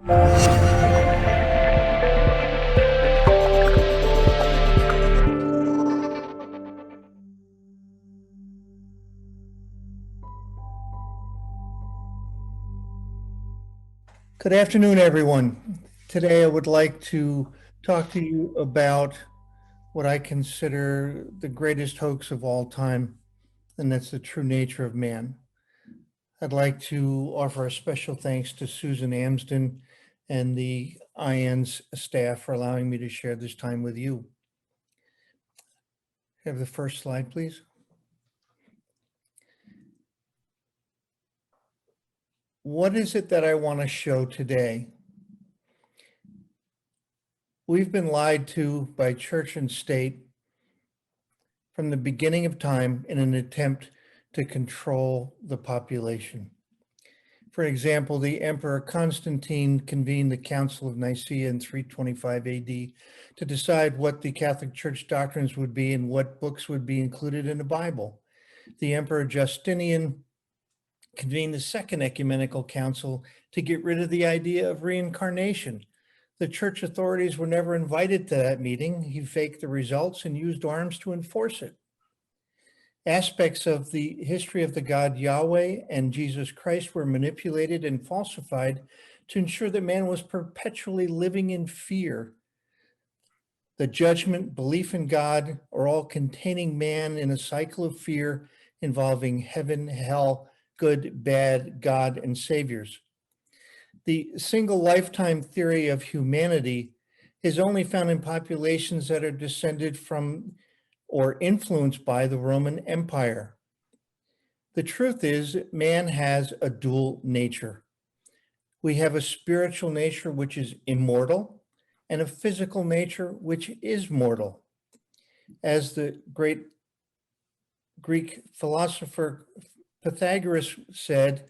Good afternoon, everyone. Today I would like to talk to you about what I consider the greatest hoax of all time, and that's the true nature of man. I'd like to offer a special thanks to Susan Amsden and the IANDS staff for allowing me to share this time with you. Have the first slide, please. What is it that I want to show today? We've been lied to by church and state from the beginning of time in an attempt to control the population. For example, the Emperor Constantine convened the Council of Nicaea in 325 AD to decide what the Catholic Church doctrines would be and what books would be included in the Bible. The Emperor Justinian convened the Second Ecumenical Council to get rid of the idea of reincarnation. The church authorities were never invited to that meeting. He faked the results and used arms to enforce it. Aspects of the history of the God Yahweh and Jesus Christ were manipulated and falsified to ensure that man was perpetually living in fear. The judgment, belief in God are all containing man in a cycle of fear involving heaven, hell, good, bad, God, and saviors. The single lifetime theory of humanity is only found in populations that are descended from or influenced by the Roman Empire. The truth is, man has a dual nature. We have a spiritual nature which is immortal and a physical nature which is mortal. As the great Greek philosopher Pythagoras said,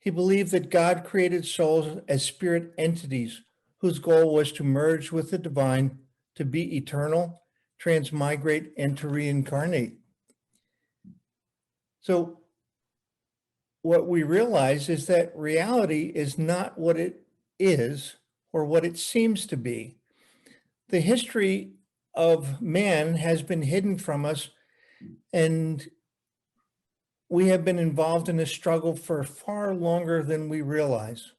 he believed that God created souls as spirit entities whose goal was to merge with the divine, to be eternal, transmigrate, and to reincarnate. So what we realize is that reality is not what it is or what it seems to be. The history of man has been hidden from us, and we have been involved in a struggle for far longer than we realize.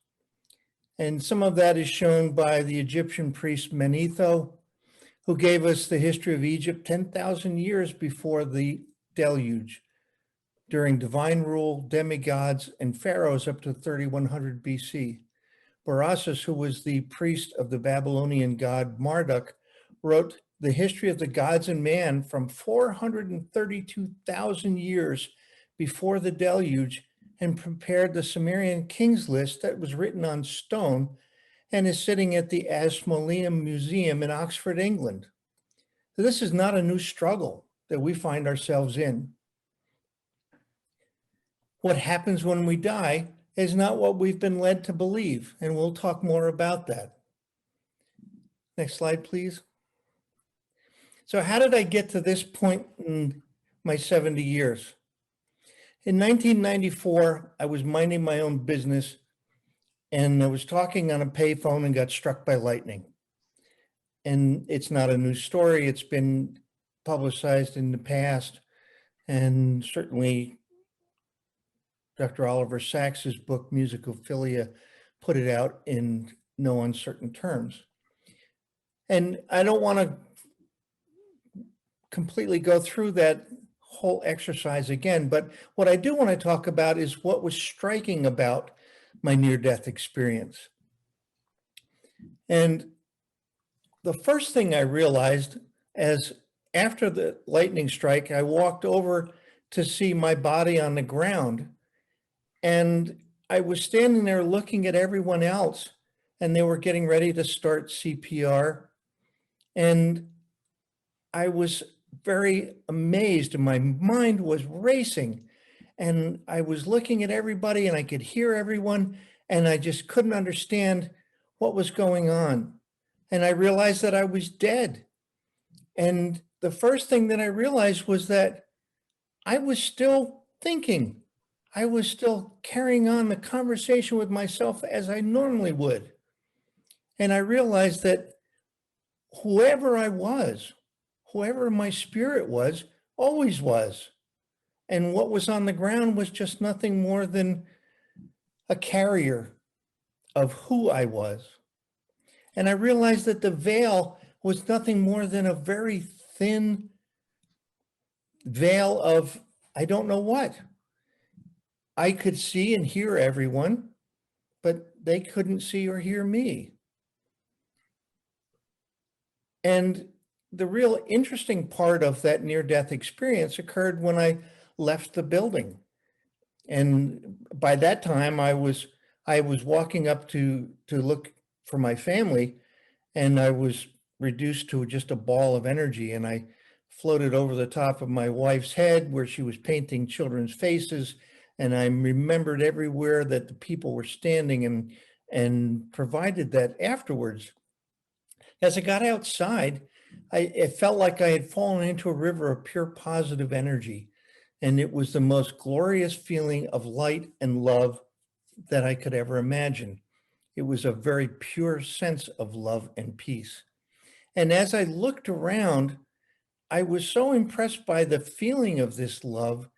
And some of that is shown by the Egyptian priest Manetho, who gave us the history of Egypt 10,000 years before the deluge, during divine rule, demigods, and pharaohs up to 3100 BC. Berossus, who was the priest of the Babylonian god Marduk, wrote the history of the gods and man from 432,000 years before the deluge, and prepared the Sumerian king's list that was written on stone and is sitting at the Ashmolean Museum in Oxford, England. So this is not a new struggle that we find ourselves in. What happens when we die is not what we've been led to believe, and we'll talk more about that. Next slide, please. So how did I get to this point in my 70 years? In 1994, I was minding my own business, and I was talking on a payphone and got struck by lightning. And it's not a new story. It's been publicized in the past, and certainly Dr. Oliver Sacks's book, Musicophilia, put it out in no uncertain terms. And I don't want to completely go through that whole exercise again, but what I do want to talk about is what was striking about my near-death experience. And the first thing I realized, as after the lightning strike, I walked over to see my body on the ground, and I was standing there looking at everyone else, and they were getting ready to start CPR, and I was very amazed, and my mind was racing, and I was looking at everybody, and I could hear everyone, and I just couldn't understand what was going on. And I realized that I was dead. And the first thing that I realized was that I was still thinking. I was still carrying on the conversation with myself as I normally would. And I realized that whoever I was, whoever my spirit was, always was. And what was on the ground was just nothing more than a carrier of who I was. And I realized that the veil was nothing more than a very thin veil of I don't know what. I could see and hear everyone, but they couldn't see or hear me. And the real interesting part of that near-death experience occurred when I left the building. And by that time, I was walking up to look for my family, and I was reduced to just a ball of energy. And I floated over the top of my wife's head where she was painting children's faces. And I remembered everywhere that the people were standing, and provided that afterwards. As I got outside, it felt like I had fallen into a river of pure positive energy. And it was the most glorious feeling of light and love that I could ever imagine. It was a very pure sense of love and peace. And as I looked around, I was so impressed by the feeling of this love.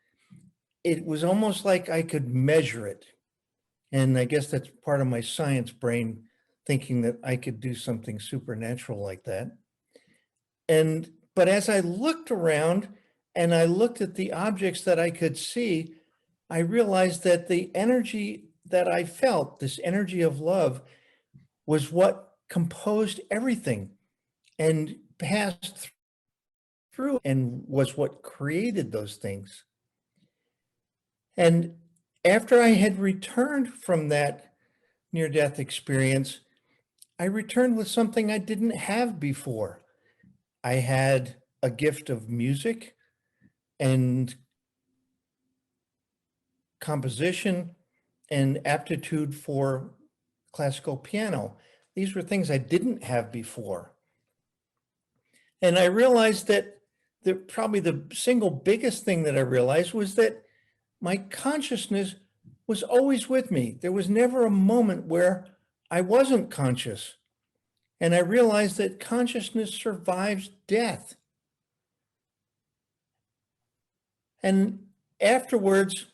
It was almost like I could measure it. And I guess that's part of my science brain thinking that I could do something supernatural like that. But as I looked around and I looked at the objects that I could see, I realized that the energy that I felt, this energy of love, was what composed everything and passed through and was what created those things. And after I had returned from that near-death experience, I returned with something I didn't have before. I had a gift of music and composition and aptitude for classical piano. These were things I didn't have before. And I realized that probably the single biggest thing that I realized was that my consciousness was always with me. There was never a moment where I wasn't conscious. And I realized that consciousness survives death. And afterwards,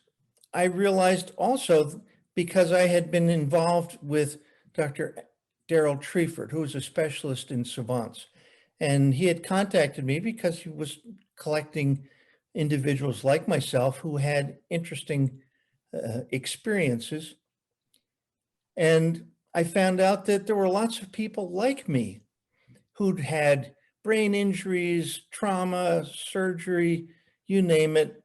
I realized also, because I had been involved with Dr. Daryl Treeford, who was a specialist in savants, and he had contacted me because he was collecting individuals like myself who had interesting experiences. And I found out that there were lots of people like me who'd had brain injuries, trauma, surgery, you name it.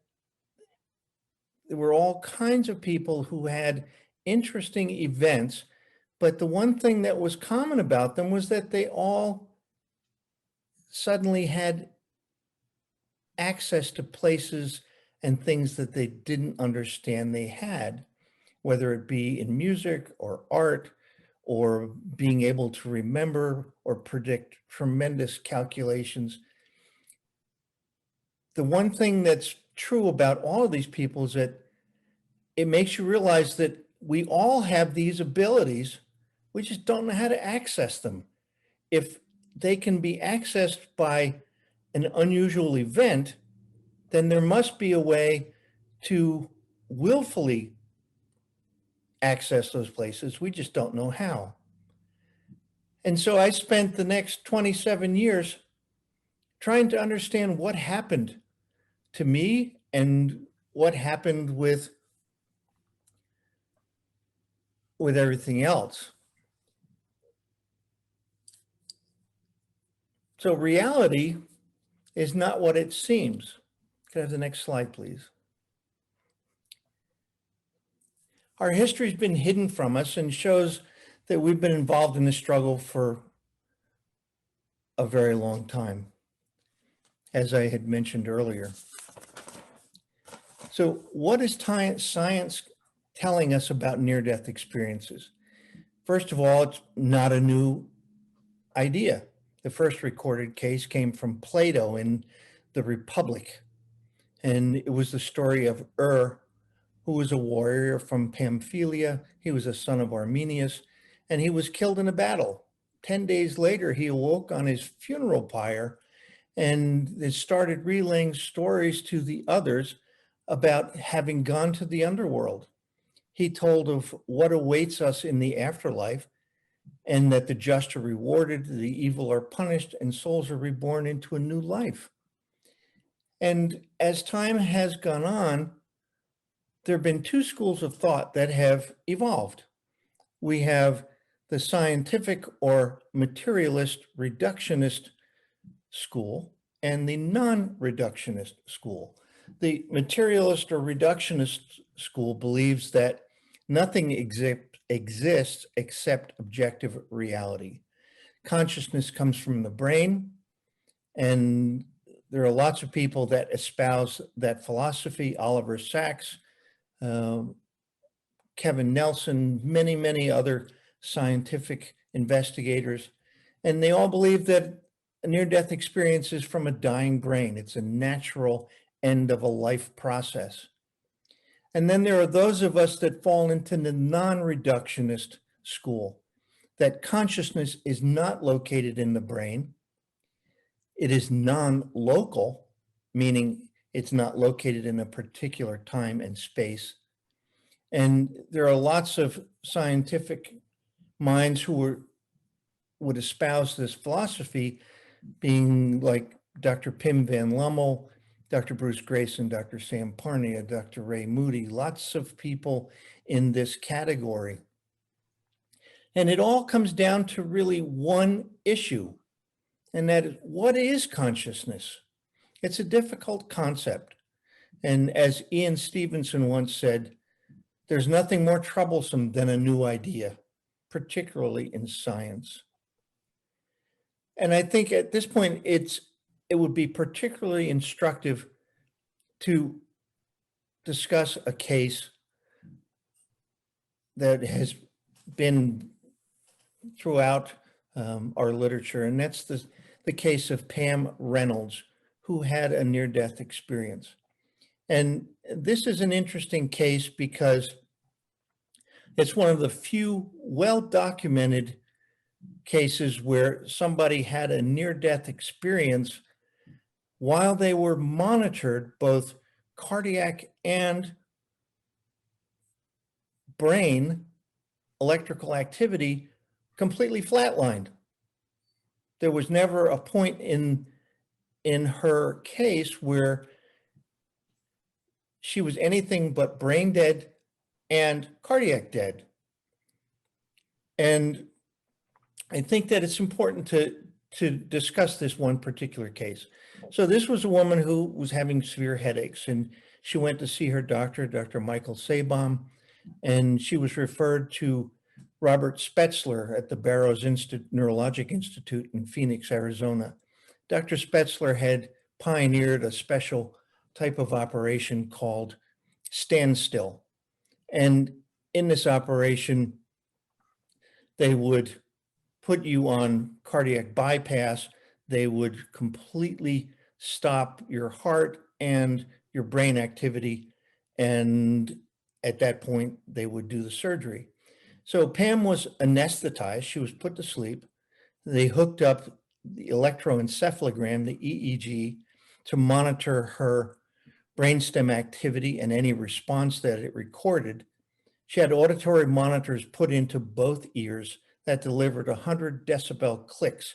There were all kinds of people who had interesting events, but the one thing that was common about them was that they all suddenly had access to places and things that they didn't understand they had, whether it be in music or art or being able to remember or predict tremendous calculations. The one thing that's true about all of these people is that it makes you realize that we all have these abilities. We just don't know how to access them. If they can be accessed by an unusual event, then there must be a way to willfully access those places. We just don't know how. And so I spent the next 27 years trying to understand what happened to me and what happened with everything else. So reality is not what it seems. Could I have the next slide, please? Our history has been hidden from us and shows that we've been involved in this struggle for a very long time, as I had mentioned earlier. So what is science telling us about near-death experiences? First of all, it's not a new idea. The first recorded case came from Plato in the Republic, and it was the story of who was a warrior from Pamphylia. He was a son of Arminius, and he was killed in a battle. 10 days later, he awoke on his funeral pyre and they started relaying stories to the others about having gone to the underworld. He told of what awaits us in the afterlife, and that the just are rewarded, the evil are punished, and souls are reborn into a new life. And as time has gone on, there have been two schools of thought that have evolved. We have the scientific or materialist reductionist school and the non-reductionist school. The materialist or reductionist school believes that nothing exists except objective reality. Consciousness comes from the brain, and there are lots of people that espouse that philosophy. Oliver Sacks, Kevin Nelson, many, many other scientific investigators, and they all believe that a near-death experience is from a dying brain. It's a natural end of a life process. And then there are those of us that fall into the non-reductionist school, that consciousness is not located in the brain. It is non-local, meaning it's not located in a particular time and space. And there are lots of scientific minds who would espouse this philosophy, being like Dr. Pim Van Lommel, Dr. Bruce Greyson, Dr. Sam Parnia, Dr. Ray Moody, lots of people in this category. And it all comes down to really one issue, and that is, what is consciousness? It's a difficult concept. And as Ian Stevenson once said, there's nothing more troublesome than a new idea, particularly in science. And I think at this point, it would be particularly instructive to discuss a case that has been throughout our literature, and that's the case of Pam Reynolds, who had a near-death experience. And this is an interesting case because it's one of the few well-documented cases where somebody had a near-death experience while they were monitored, both cardiac and brain electrical activity completely flatlined. There was never a point in her case where she was anything but brain dead and cardiac dead. And I think that it's important to discuss this one particular case. So this was a woman who was having severe headaches, and she went to see her doctor, Dr. Michael Sabom, and she was referred to Robert Spetzler at the Barrows Neurologic Institute in Phoenix, Arizona. Dr. Spetzler had pioneered a special type of operation called standstill. And in this operation, they would put you on cardiac bypass. They would completely stop your heart and your brain activity. And at that point, they would do the surgery. So Pam was anesthetized. She was put to sleep. They hooked up the electroencephalogram, the EEG, to monitor her brainstem activity and any response that it recorded. She had auditory monitors put into both ears that delivered 100 decibel clicks,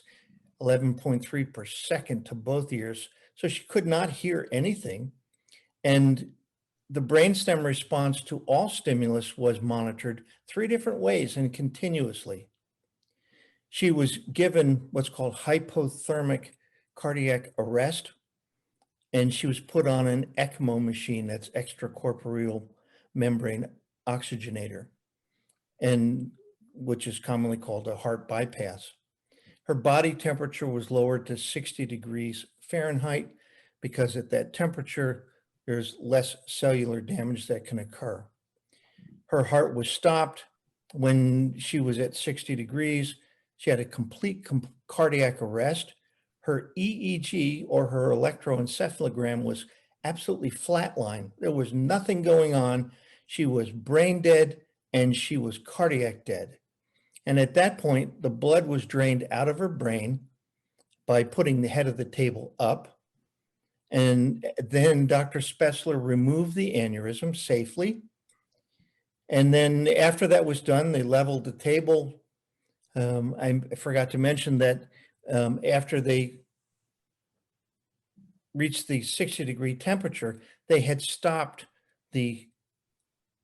11.3 per second to both ears. So she could not hear anything. And the brainstem response to all stimulus was monitored 3 different ways and continuously. She was given what's called hypothermic cardiac arrest, and she was put on an ECMO machine, that's extracorporeal membrane oxygenator, and which is commonly called a heart bypass. Her body temperature was lowered to 60 degrees Fahrenheit because at that temperature, there's less cellular damage that can occur. Her heart was stopped when she was at 60 degrees. She had a complete cardiac arrest. Her EEG, or her electroencephalogram, was absolutely flatline. There was nothing going on. She was brain dead and she was cardiac dead. And at that point, the blood was drained out of her brain by putting the head of the table up. And then Dr. Spetzler removed the aneurysm safely. And then after that was done, they leveled the table. I forgot to mention that after they reached the 60-degree temperature, they had stopped the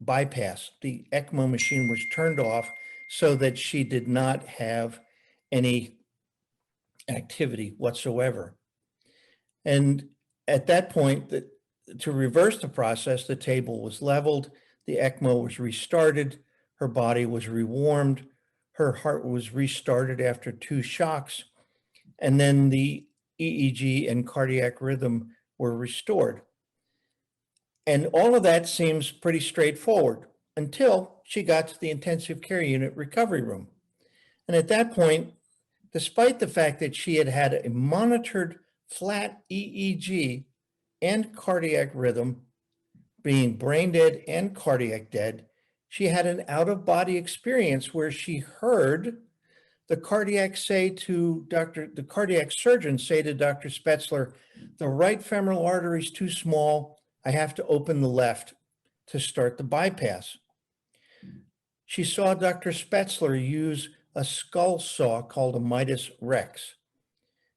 bypass. The ECMO machine was turned off so that she did not have any activity whatsoever. And at that point, to reverse the process, the table was leveled, the ECMO was restarted, her body was rewarmed, her heart was restarted after 2 shocks, and then the EEG and cardiac rhythm were restored. And all of that seems pretty straightforward until she got to the intensive care unit recovery room. And at that point, despite the fact that she had had a monitored flat EEG and cardiac rhythm, being brain dead and cardiac dead, she had an out-of-body experience where she heard the cardiac surgeon say to Dr. Spetzler, the right femoral artery is too small. I have to open the left to start the bypass. She saw Dr. Spetzler use a skull saw called a Midas Rex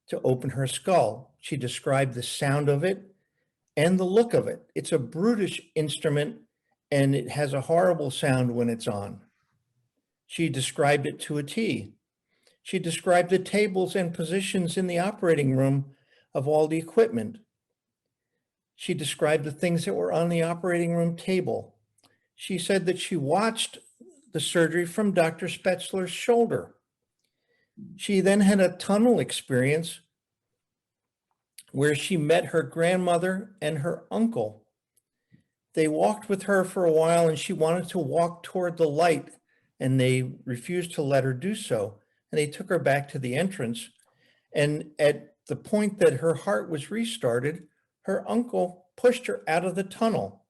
to open her skull. She described the sound of it and the look of it. It's a brutish instrument and it has a horrible sound when it's on. She described it to a T. She described the tables and positions in the operating room of all the equipment. She described the things that were on the operating room table. She said that she watched the surgery from Dr. Spetzler's shoulder. She then had a tunnel experience where she met her grandmother and her uncle. They walked with her for a while and she wanted to walk toward the light and they refused to let her do so. And they took her back to the entrance. And at the point that her heart was restarted, her uncle pushed her out of the tunnel.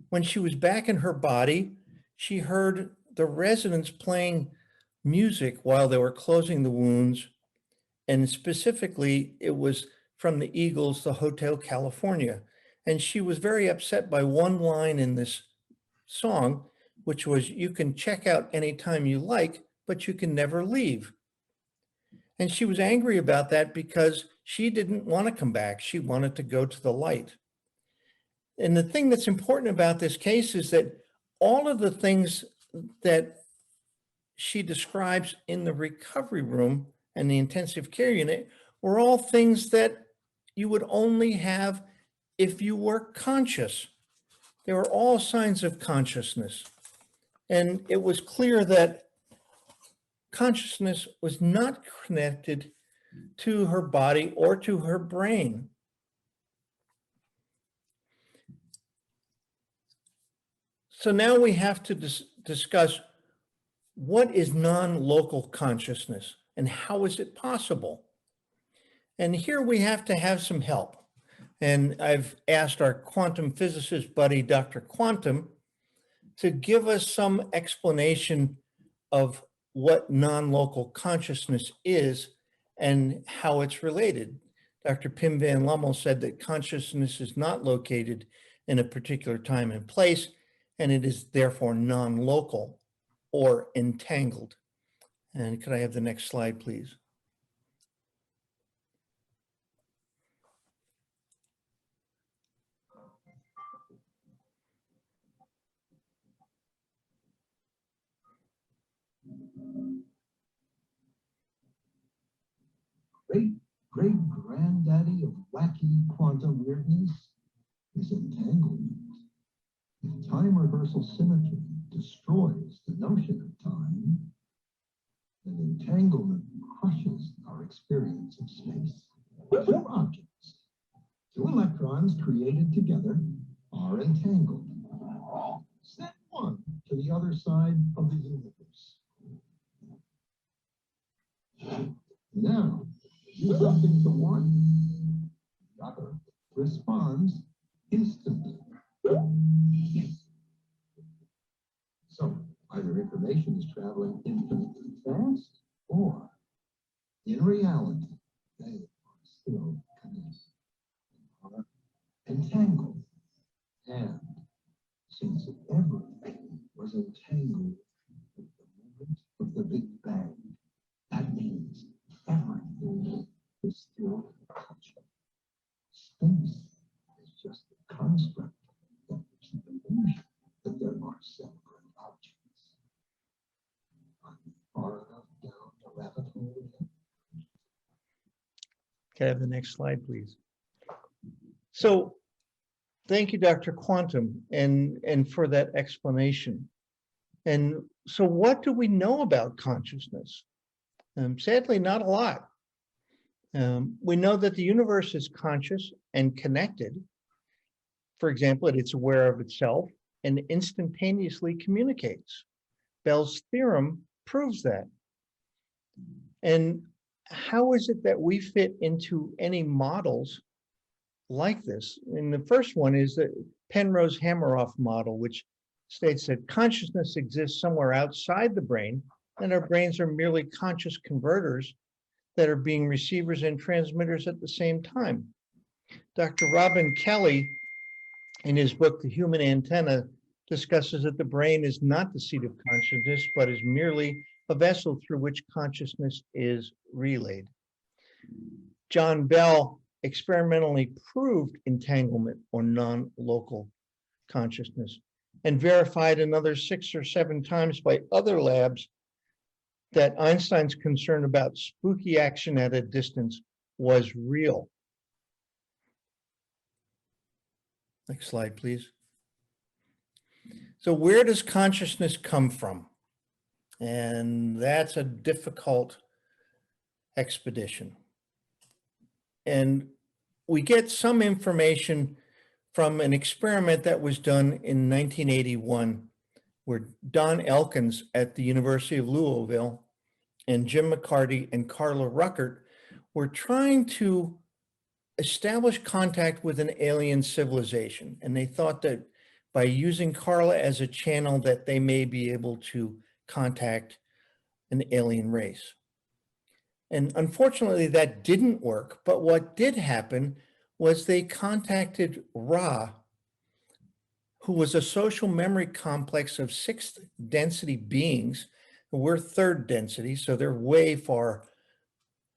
When she was back in her body, she heard the residents playing music while they were closing the wounds. And specifically, it was from the Eagles, the Hotel California. And she was very upset by one line in this song, which was, you can check out anytime you like, but you can never leave. And she was angry about that because she didn't want to come back. She wanted to go to the light. And the thing that's important about this case is that all of the things that she describes in the recovery room and the intensive care unit were all things that you would only have if you were conscious. They were all signs of consciousness. And it was clear that consciousness was not connected to her body or to her brain. So now we have to discuss what is non-local consciousness and how is it possible? And here we have to have some help. And I've asked our quantum physicist buddy, Dr. Quantum, to give us some explanation of what non-local consciousness is and how it's related. Dr. Pim van Lommel said that consciousness is not located in a particular time and place, and it is therefore non-local or entangled. And could I have the next slide, please? Great-granddaddy of wacky quantum weirdness is entanglement. If time reversal symmetry destroys the notion of time, then entanglement crushes our experience of space. Two objects, two electrons created together, are entangled. Send one to the other side of the universe. Now, do something to one, the other responds instantly. So either information is traveling infinitely In reality, they are still connected, are entangled. And since everything was entangled at the moment of the Big Bang, that means everything is still constant. Space is just a construct that gives the illusion that there are separate objects. Are you far enough down the rabbit hole yet? Can I have the next slide, please? So thank you, Dr. Quantum, and for that explanation. And so what do we know about consciousness? Sadly, not a lot. We know that the universe is conscious and connected. For example, it's aware of itself and instantaneously communicates. Bell's theorem proves that. And how is it that we fit into any models like this? And the first one is the Penrose-Hameroff model, which states that consciousness exists somewhere outside the brain, and our brains are merely conscious converters that are being receivers and transmitters at the same time. Dr. Robin Kelly, in his book, The Human Antenna, discusses that the brain is not the seat of consciousness, but is merely a vessel through which consciousness is relayed. John Bell experimentally proved entanglement or non-local consciousness and verified another 6 or 7 times by other labs that Einstein's concern about spooky action at a distance was real. Next slide, please. So where does consciousness come from? And that's a difficult expedition. And we get some information from an experiment that was done in 1981, where Don Elkins at the University of Louisville and Jim McCarty and Carla Ruckert were trying to establish contact with an alien civilization. And they thought that by using Carla as a channel that they may be able to contact an alien race. And unfortunately that didn't work, but what did happen was they contacted Ra, who was a social memory complex of 6th density beings. We're 3rd density, so they're way far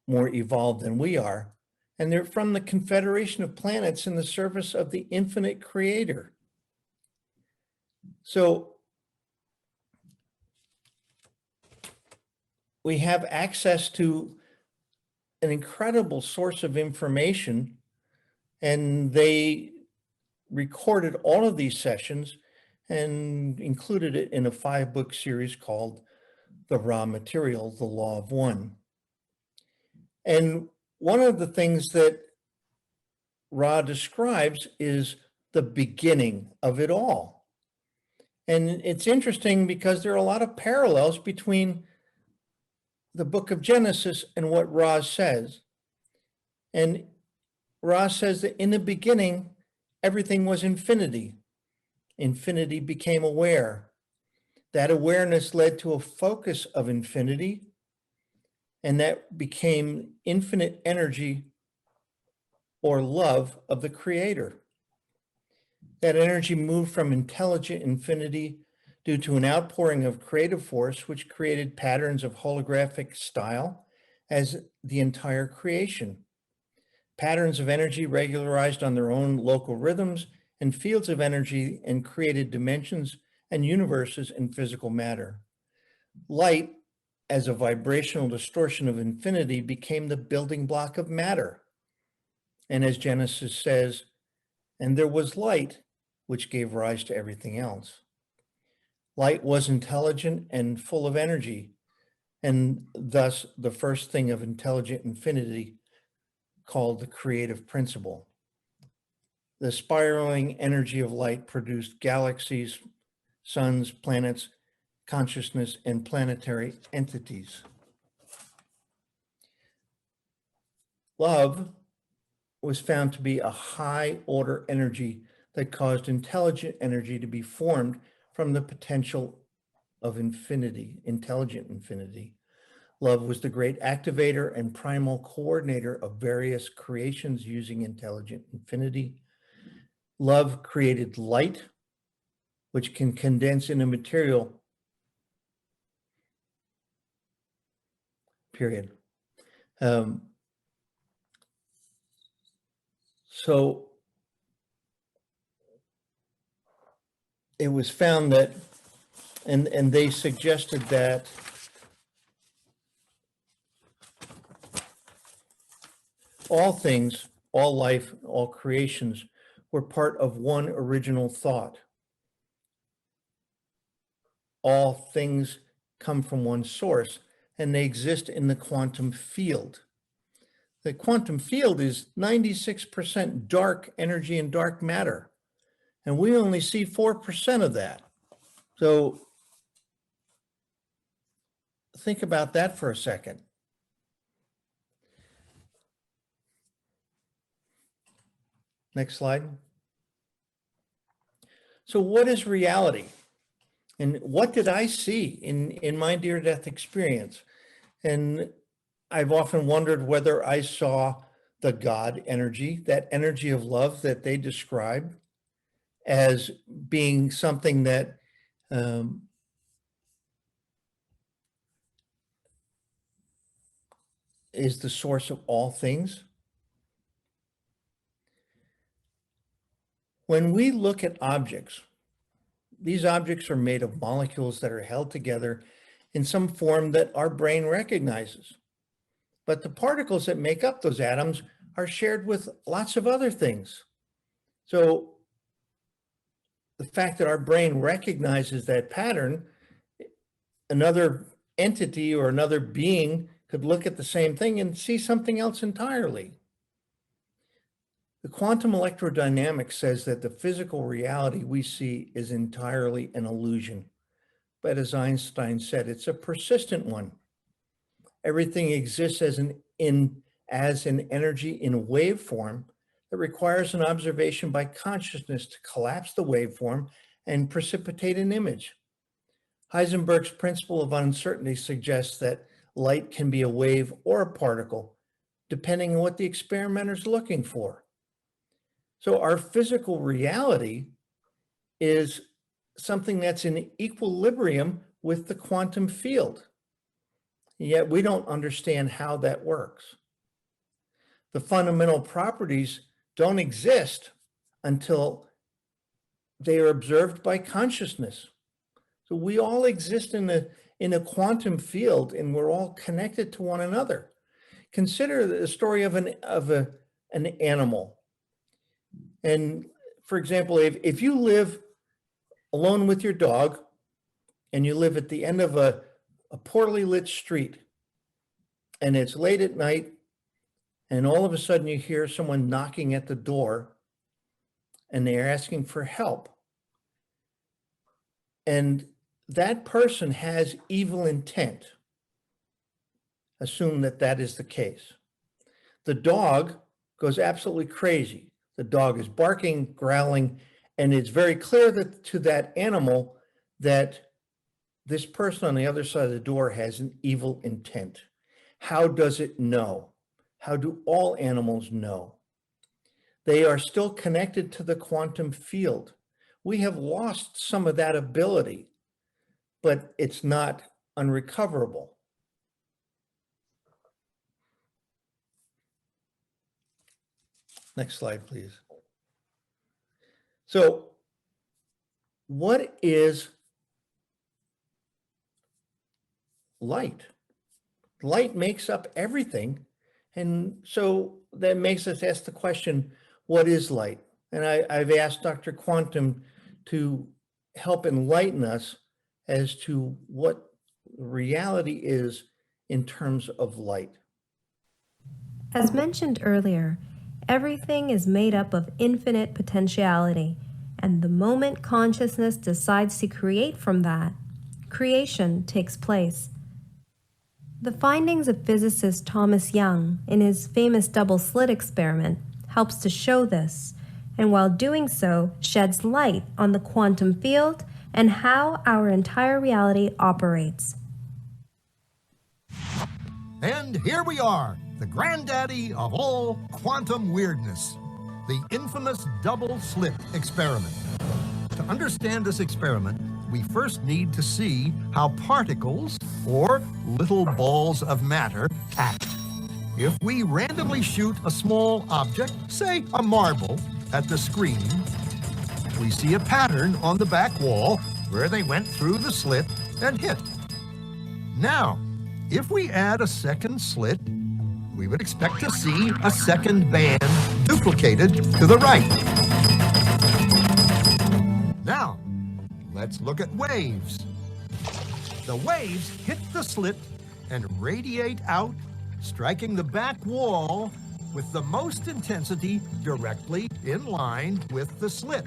more evolved than we are. And they're from the confederation of planets in the service of the infinite creator. So we have access to an incredible source of information, and they recorded all of these sessions and included it in a 5-book series called The Raw Material, The Law of One. And one of the things that Ra describes is the beginning of it all. And it's interesting because there are a lot of parallels between the book of Genesis and what Ra says. And Ra says that in the beginning, everything was infinity. Infinity became aware. That awareness led to a focus of infinity, and that became infinite energy or love of the creator. That energy moved from intelligent infinity due to an outpouring of creative force, which created patterns of holographic style as the entire creation. Patterns of energy regularized on their own local rhythms and fields of energy and created dimensions and universes in physical matter. Light, as a vibrational distortion of infinity, became the building block of matter. And as Genesis says, and there was light, which gave rise to everything else. Light was intelligent and full of energy, and thus the first thing of intelligent infinity, called the creative principle. The spiraling energy of light produced galaxies, suns, planets, consciousness, and planetary entities. Love was found to be a high order energy that caused intelligent energy to be formed from the potential of infinity, intelligent infinity. Love was the great activator and primal coordinator of various creations using intelligent infinity. Love created light, which can condense into material, period. So it was found that, and they suggested that all things, all life, all creations were part of one original thought. All things come from one source, and they exist in the quantum field. The quantum field is 96% dark energy and dark matter, and we only see 4% of that. So think about that for a second. Next slide. So what is reality? And what did I see in my near-death experience? And I've often wondered whether I saw the God energy, that energy of love that they describe as being something that is the source of all things. When we look at objects, these objects are made of molecules that are held together in some form that our brain recognizes. But the particles that make up those atoms are shared with lots of other things. So the fact that our brain recognizes that pattern, another entity or another being could look at the same thing and see something else entirely. The quantum electrodynamics says that the physical reality we see is entirely an illusion. But as Einstein said, it's a persistent one. Everything exists as an energy in a waveform that requires an observation by consciousness to collapse the waveform and precipitate an image. Heisenberg's principle of uncertainty suggests that light can be a wave or a particle, depending on what the experimenter is looking for. So our physical reality is something that's in equilibrium with the quantum field. Yet we don't understand how that works. The fundamental properties don't exist until they are observed by consciousness. So we all exist in a quantum field, and we're all connected to one another. Consider the story of an animal. And for example, if you live alone with your dog and you live at the end of a poorly lit street and it's late at night and all of a sudden you hear someone knocking at the door and they're asking for help. And that person has evil intent. Assume that that is the case. The dog goes absolutely crazy. The dog is barking, growling, and it's very clear to that animal that this person on the other side of the door has an evil intent. How does it know? How do all animals know? They are still connected to the quantum field. We have lost some of that ability, but it's not unrecoverable. Next slide, please. So, what is light? Light makes up everything. And so that makes us ask the question, what is light? And I've asked Dr. Quantum to help enlighten us as to what reality is in terms of light. As mentioned earlier, everything is made up of infinite potentiality, and the moment consciousness decides to create from that, creation takes place. The findings of physicist Thomas Young in his famous double-slit experiment helps to show this, and while doing so, sheds light on the quantum field and how our entire reality operates. And here we are, the granddaddy of all quantum weirdness, the infamous double slit experiment. To understand this experiment, we first need to see how particles, or little balls of matter, act. If we randomly shoot a small object, say a marble, at the screen, we see a pattern on the back wall where they went through the slit and hit. Now, if we add a second slit, we would expect to see a second band duplicated to the right. Now, let's look at waves. The waves hit the slit and radiate out, striking the back wall with the most intensity directly in line with the slit.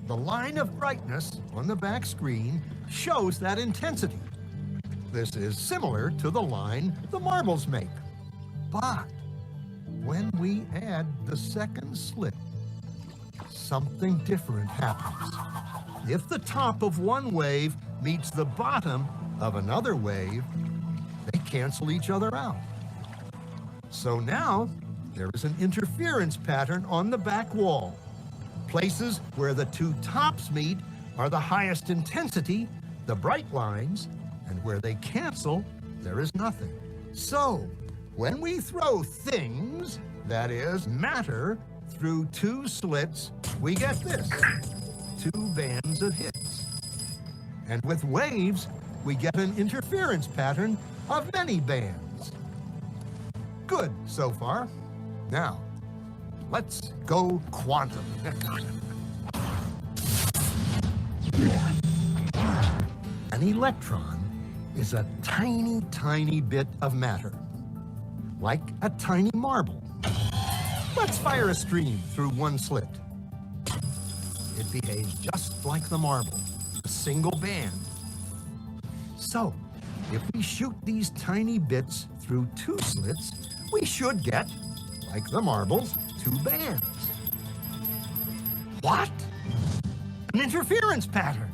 The line of brightness on the back screen shows that intensity. This is similar to the line the marbles make. But when we add the second slit, something different happens. If the top of one wave meets the bottom of another wave, they cancel each other out. So now there is an interference pattern on the back wall. Places where the two tops meet are the highest intensity, the bright lines, and where they cancel, there is nothing. So, when we throw things, that is, matter, through two slits, we get this, two bands of hits. And with waves, we get an interference pattern of many bands. Good so far. Now, let's go quantum. An electron is a tiny, tiny bit of matter, like a tiny marble. Let's fire a stream through one slit. It behaves just like the marble, a single band. So, if we shoot these tiny bits through two slits, we should get, like the marbles, two bands. What? An interference pattern.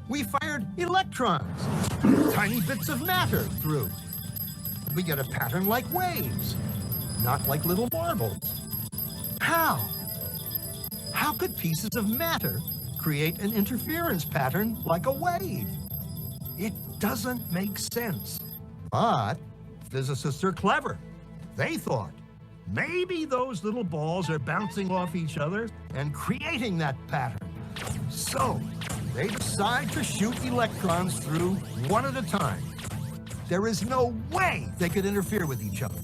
We fired electrons, tiny bits of matter through. We get a pattern like waves, not like little marbles. How? How could pieces of matter create an interference pattern like a wave? It doesn't make sense. But physicists are clever. They thought, maybe those little balls are bouncing off each other and creating that pattern. So they decide to shoot electrons through one at a time. There is no way they could interfere with each other.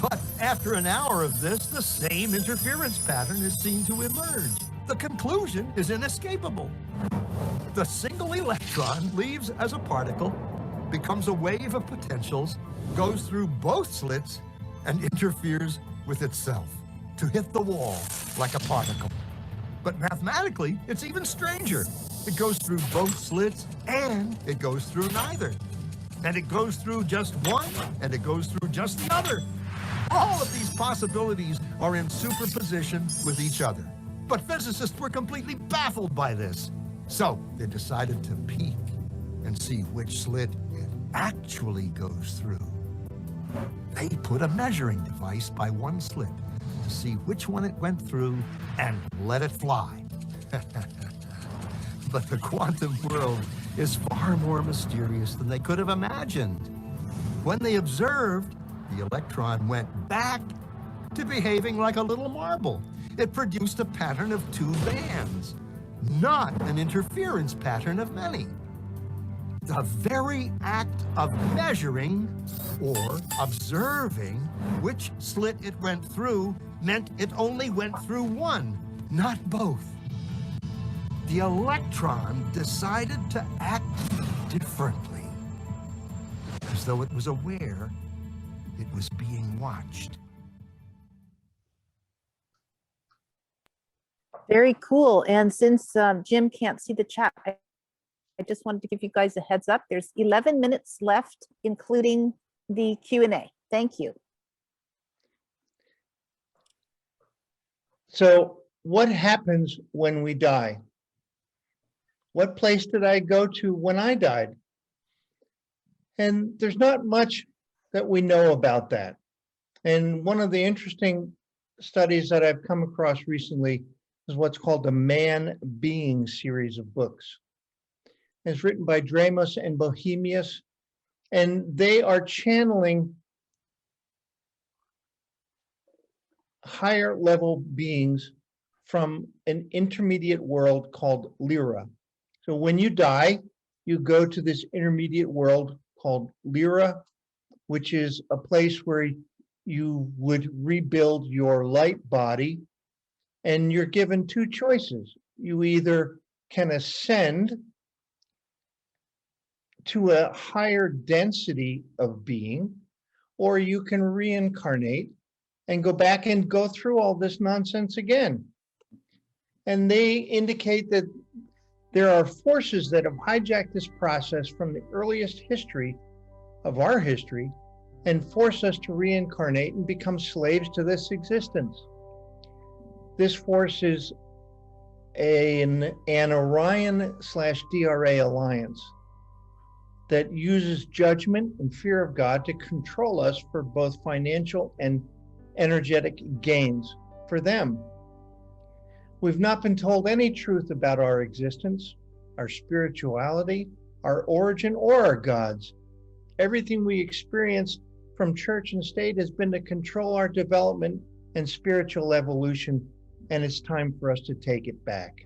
But after an hour of this, the same interference pattern is seen to emerge. The conclusion is inescapable. The single electron leaves as a particle, becomes a wave of potentials, goes through both slits, and interferes with itself to hit the wall like a particle. But mathematically, it's even stranger. It goes through both slits, and it goes through neither. And it goes through just one, and it goes through just the other. All of these possibilities are in superposition with each other. But physicists were completely baffled by this. So they decided to peek and see which slit it actually goes through. They put a measuring device by one slit to see which one it went through and let it fly. But the quantum world is far more mysterious than they could have imagined. When they observed, the electron went back to behaving like a little marble. It produced a pattern of two bands, not an interference pattern of many. The very act of measuring or observing which slit it went through meant it only went through one, not both. The electron decided to act differently, as though it was aware it was being watched. Very cool. And since Jim can't see the chat, I just wanted to give you guys a heads up. There's 11 minutes left, including the Q&A. Thank you. So what happens when we die? What place did I go to when I died? And there's not much that we know about that. And one of the interesting studies that I've come across recently is what's called the Man Being series of books. It's written by Dramos and Bohemius, and they are channeling higher level beings from an intermediate world called Lyra. So when you die, you go to this intermediate world called Lyra, which is a place where you would rebuild your light body, and you're given two choices. You either can ascend to a higher density of being, or you can reincarnate and go back and go through all this nonsense again. And they indicate that there are forces that have hijacked this process from the earliest history of our history and force us to reincarnate and become slaves to this existence. This force is an Orion/DRA alliance that uses judgment and fear of God to control us for both financial and energetic gains for them. We've not been told any truth about our existence, our spirituality, our origin, or our gods. Everything we experienced from church and state has been to control our development and spiritual evolution, and it's time for us to take it back.